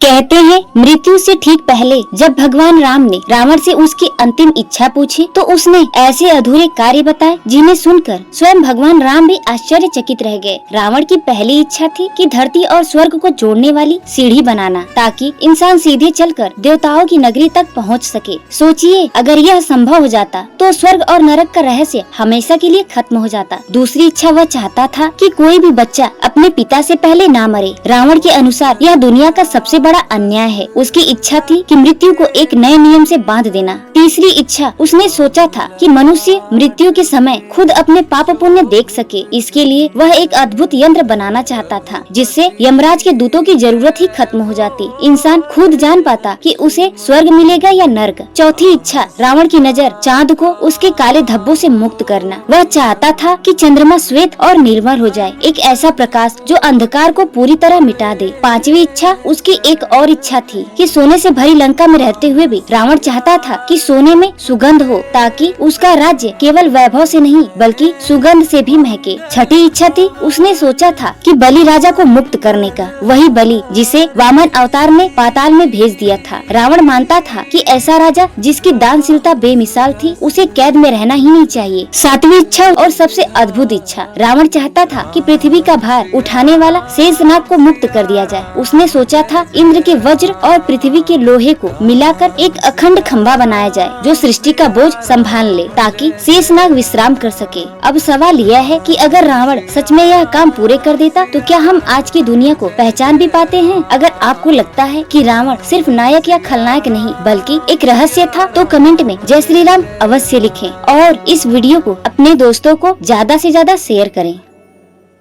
कहते हैं मृत्यु से ठीक पहले जब भगवान राम ने रावण से उसकी अंतिम इच्छा पूछी तो उसने ऐसे अधूरे कार्य बताए जिन्हें सुनकर स्वयं भगवान राम भी आश्चर्यचकित रह गए। रावण की पहली इच्छा थी कि धरती और स्वर्ग को जोड़ने वाली सीढ़ी बनाना ताकि इंसान सीधे चलकर देवताओं की नगरी तक पहुंच सके। सोचिए अगर यह संभव हो जाता तो स्वर्ग और नरक का रहस्य हमेशा के लिए खत्म हो जाता। दूसरी इच्छा वह चाहता था कि कोई भी बच्चा अपने पिता से पहले ना मरे। रावण के अनुसार यह दुनिया का सबसे बड़ा अन्याय है। उसकी इच्छा थी कि मृत्यु को एक नए नियम से बांध देना। तीसरी इच्छा उसने सोचा था कि मनुष्य मृत्यु के समय खुद अपने पाप पुण्य देख सके। इसके लिए वह एक अद्भुत यंत्र बनाना चाहता था जिससे यमराज के दूतों की जरूरत ही खत्म हो जाती। इंसान खुद जान पाता कि उसे स्वर्ग मिलेगा या नर्क। चौथी इच्छा रावण की नजर चांद को उसके काले धब्बों से मुक्त करना। वह चाहता था कि चंद्रमा श्वेत और निर्मल हो जाए, एक ऐसा प्रकाश जो अंधकार को पूरी तरह मिटा दे। पांचवी इच्छा उसकी एक और इच्छा थी कि सोने से भरी लंका में रहते हुए भी रावण चाहता था कि सोने में सुगंध हो ताकि उसका राज्य केवल वैभव से नहीं बल्कि सुगंध से भी महके। छठी इच्छा थी उसने सोचा था कि बलि राजा को मुक्त करने का, वही बलि जिसे वामन अवतार ने पाताल में भेज दिया था। रावण मानता था कि ऐसा राजा जिसकी दानशीलता बेमिसाल थी उसे कैद में रहना ही नहीं चाहिए। सातवीं इच्छा और सबसे अद्भुत इच्छा रावण चाहता था कि पृथ्वी का भार उठाने वाला शेषनाग को मुक्त कर दिया जाए। उसने सोचा था इंद्र के वज्र और पृथ्वी के लोहे को मिलाकर एक अखंड खंभा बनाया जाए जो सृष्टि का बोझ संभाल ले ताकि शेषनाग विश्राम कर सके। अब सवाल यह है कि अगर रावण सच में यह काम पूरे कर देता तो क्या हम आज की दुनिया को पहचान भी पाते हैं? अगर आपको लगता है कि रावण सिर्फ नायक या खलनायक नहीं बल्कि एक रहस्य था तो कमेंट में जय श्री राम अवश्य लिखें और इस वीडियो को अपने दोस्तों को ज्यादा से ज्यादा शेयर करें।